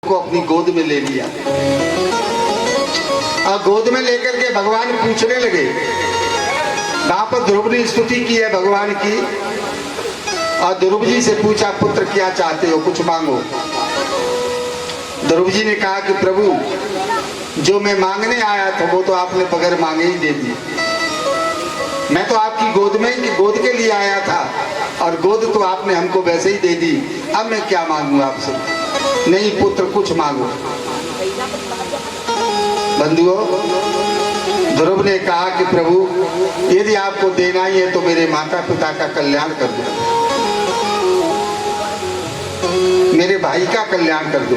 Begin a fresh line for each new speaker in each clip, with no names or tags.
को अपनी गोद में ले लिया और गोद में लेकर के भगवान पूछने लगे। वहां पर ध्रुव ने स्तुति की है भगवान की और ध्रुव जी से पूछा, पुत्र क्या चाहते हो, कुछ मांगो। ध्रुव जी ने कहा कि प्रभु जो मैं मांगने आया था वो तो आपने बगैर मांगे ही दे दी। मैं तो आपकी गोद में गोद के लिए आया था और गोद तो आपने हमको वैसे ही दे दी। अब मैं क्या मांगू आपसे? नहीं पुत्र कुछ मांगो। बंधुओं, ध्रुव ने कहा कि प्रभु यदि आपको देना ही है तो मेरे माता पिता का कल्याण कर दो, मेरे भाई का कल्याण कर दो।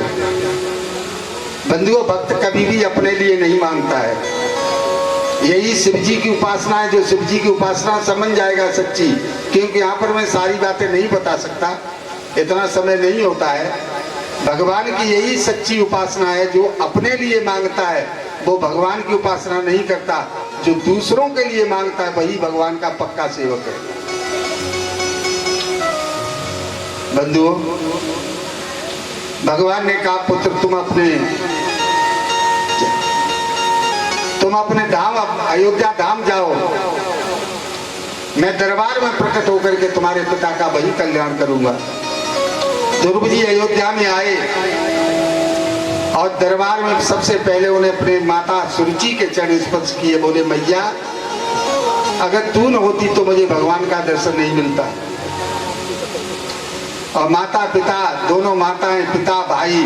बंधुओं, भक्त कभी भी अपने लिए नहीं मांगता है। यही शिव जी की उपासना है। जो शिव जी की उपासना समझ जाएगा सच्ची, क्योंकि यहाँ पर मैं सारी बातें नहीं बता सकता, इतना समय नहीं होता है। भगवान की यही सच्ची उपासना है। जो अपने लिए मांगता है वो भगवान की उपासना नहीं करता। जो दूसरों के लिए मांगता है वही भगवान का पक्का सेवक है। बंधुओं, भगवान ने कहा पुत्र तुम अपने धाम अयोध्या धाम जाओ, मैं दरबार में प्रकट होकर के तुम्हारे पिता का वही कल्याण करूंगा। ध्रुव जी अयोध्या में आए और दरबार में सबसे पहले उन्हें अपने माता सुरुचि के चरण स्पर्श किए। बोले मैया अगर तू न होती तो मुझे भगवान का दर्शन नहीं मिलता। और माता पिता दोनों, माताएं पिता भाई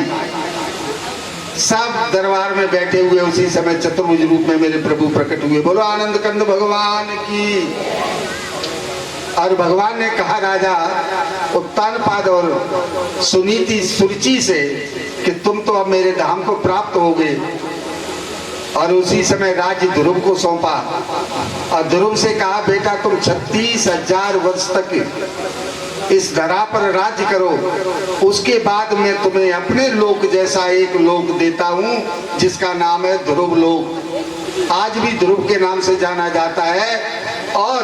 सब दरबार में बैठे हुए उसी समय चतुर्भुज रूप में मेरे प्रभु प्रकट हुए। बोलो आनंद कंद भगवान की। और भगवान ने कहा राजा उत्तानपाद और सुनीति सुरुचि से कि तुम तो अब मेरे धाम को प्राप्त हो गए। और उसी समय राज्य ध्रुव को सौंपा और ध्रुव से कहा बेटा तुम 36,000 वर्ष तक इस धरा पर राज्य करो, उसके बाद मैं तुम्हें अपने लोक जैसा एक लोक देता हूं जिसका नाम है ध्रुव लोक। आज भी ध्रुव के नाम से जाना जाता है और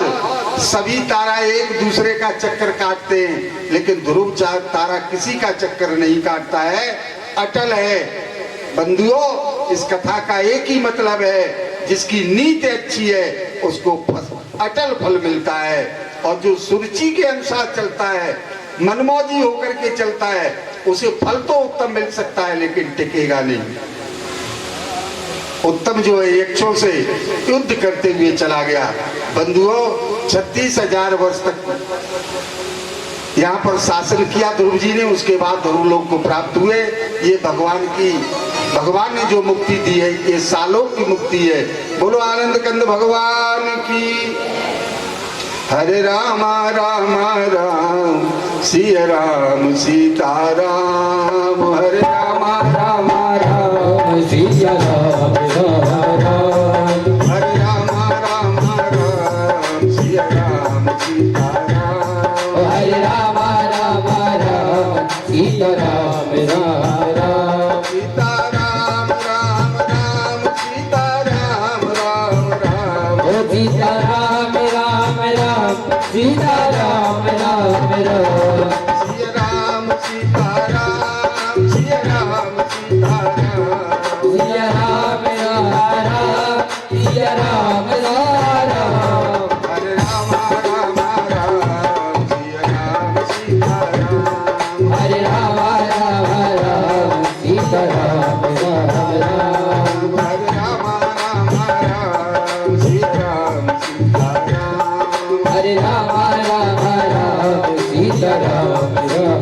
सभी तारा एक दूसरे का चक्कर काटते हैं, लेकिन ध्रुव तारा किसी का चक्कर नहीं काटता है, अटल है। बंधुओं, इस कथा का एक ही मतलब है, जिसकी नीति अच्छी है उसको अटल फल मिलता है। और जो सुरुचि के अनुसार चलता है, मनमौजी होकर के चलता है, उसे फल तो उत्तम मिल सकता है लेकिन टिकेगा नहीं। उत्तम जो है यक्षों से युद्ध करते हुए चला गया। बंधुओं, 36,000 वर्ष तक यहाँ पर शासन किया ध्रुव जी ने। उसके बाद ध्रुव लोक को प्राप्त हुए। ये भगवान ने जो मुक्ति दी है ये सालों की मुक्ति है। बोलो आनंद कंद भगवान की। हरे राम राम राम सिया राम सीता राम। हरे राम राम राम सिया राम राम। हरे राम राम राम सिया राम सीता राम। हरे राम राम राम सीता राम राम। सीता राम राम राम सीता राम राम राम। सीता राम राम राम सीता राम राम राम। सिया राम सीता राम सिया राम सीता राम। सिया राम राम सिया राम राम। हरे राम राम राम सिया राम सीता राम। हरे राम राम राम सीता राम राम। हरे राम राम राम सीता राम सीता राम। हरे राम राम राम सीता राम राम।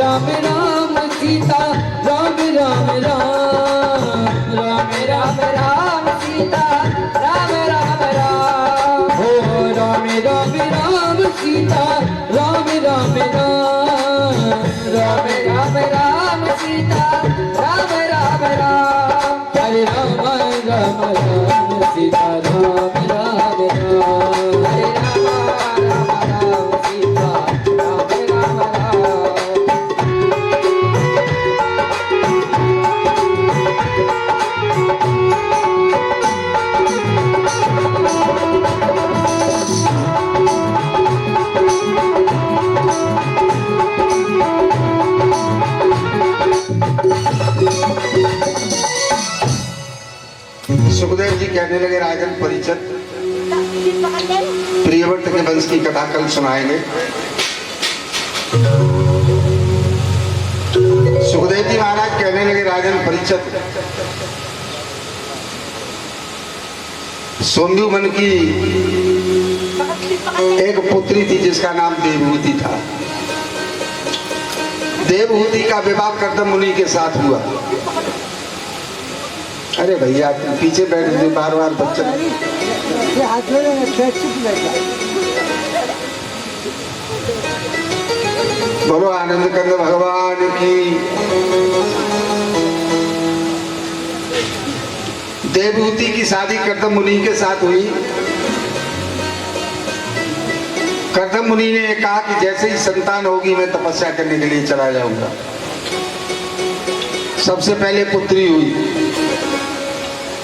राम राम सीता राम राम राम। राम राम राम सीता राम राम राम। हो राम राम राम सीता राम राम राम। राम राम राम सीता राम राम राम। हरे राम राम राम सीता राम राम राम। हरे राम कहने लगे राजन परीक्षित, प्रियव्रत के वंश की कथा कल सुनाएंगे। सुखदेव जी महाराज कहने लगे राजन परीक्षित, सोमदू की एक पुत्री थी जिसका नाम देवहूति था। देवहूति का विवाह कर्दम मुनि के साथ हुआ। अरे भैया तुम पीछे बैठ गए, बार बार बच्चा बोलो आनंद कंद भगवान की। देवहूति की शादी कर्दम मुनि के साथ हुई। कर्दम मुनि ने कहा कि जैसे ही संतान होगी मैं तपस्या करने के लिए चला जाऊंगा। सबसे पहले पुत्री हुई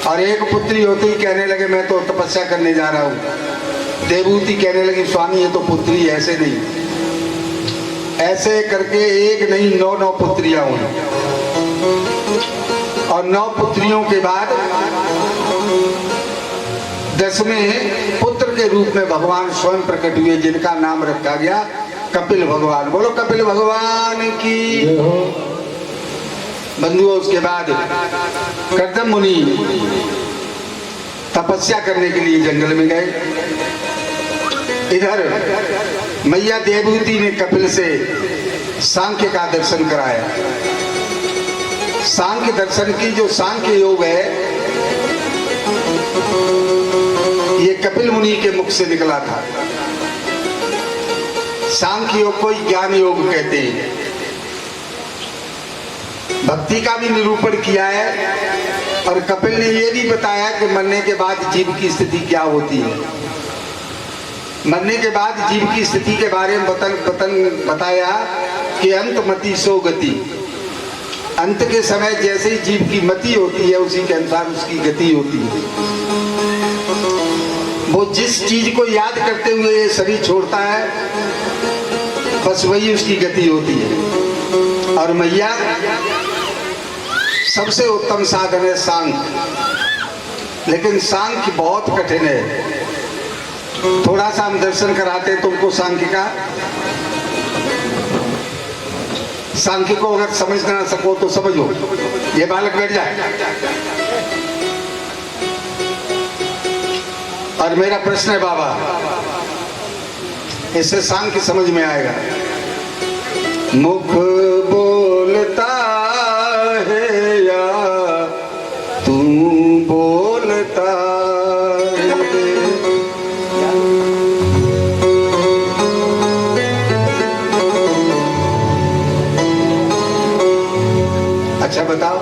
और एक पुत्री होते ही कहने लगे मैं तो तपस्या करने जा रहा हूं। देवहूति कहने लगी स्वामी ये तो पुत्री ऐसे नहीं, ऐसे करके एक नहीं 9 पुत्रियां हुई। और 9 पुत्रियों के बाद 10वें पुत्र के रूप में भगवान स्वयं प्रकट हुए, जिनका नाम रखा गया कपिल भगवान। बोलो कपिल भगवान की। बंधुओं उसके बाद कर्दम मुनि तपस्या करने के लिए जंगल में गए। इधर मैया देवहूति ने कपिल से सांख्य का दर्शन कराया। सांख्य दर्शन की जो सांख्य योग है ये कपिल मुनि के मुख से निकला था। सांख्य योग को ज्ञान योग कहते हैं। भक्ति का भी निरूपण किया है और कपिल ने यह भी बताया कि मरने के बाद जीव की स्थिति क्या होती है। मरने के बाद जीव की स्थिति के बारे में बताया कि अंतमति सो गति। अंत के समय जैसे ही जीव की मति होती है उसी के अनुसार उसकी गति होती है। वो जिस चीज को याद करते हुए ये शरीर छोड़ता है बस वही उसकी गति होती है। और मैया सबसे उत्तम साधन है सांख्य, लेकिन सांख्य बहुत कठिन है। थोड़ा सा हम दर्शन कराते हैं तुमको सांख्य का। सांख्य को अगर समझ ना सको तो समझो। ये बालक बैठ जाए। और मेरा प्रश्न है बाबा, इससे सांख्य समझ में आएगा। मुख बोलता है या तू बोलता है? अच्छा बताओ,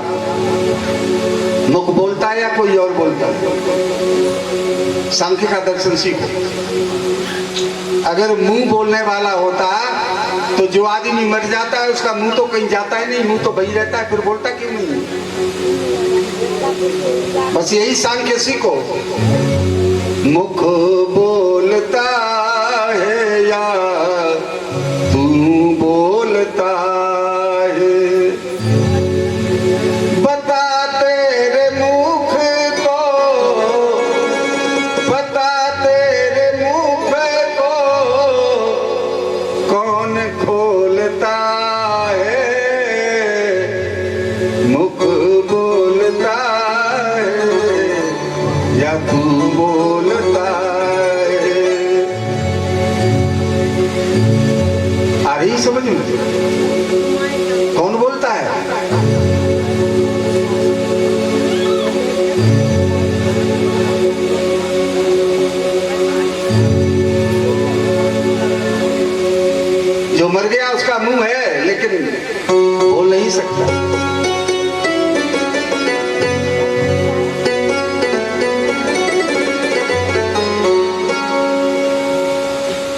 मुख बोलता है या कोई और बोलता है? सांख्य का दर्शन सीखो। अगर मुंह बोलने वाला होता तो जो आदमी मर जाता है उसका मुंह तो कहीं जाता ही नहीं, मुंह तो वही रहता है, फिर बोलता क्यों नहीं? बस यही सांख्य सीखो। मुख बोलता है या तू बोलता है? बता तेरे मुख को, बता तेरे मुख को कौन खोलता है? मुख बोलता है या तू बोलता है? आ रही समझ में? कौन बोलता है? जो मर गया उसका मुंह है लेकिन बोल नहीं सकता।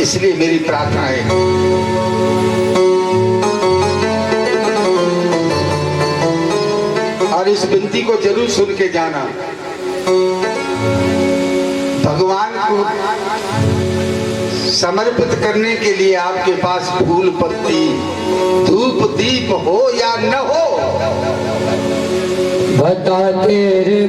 इसलिए मेरी प्रार्थना है और इस विनती को जरूर सुन के जाना। भगवान को समर्पित करने के लिए आपके पास फूल पत्ती धूप दीप हो या न हो,
बता तेरे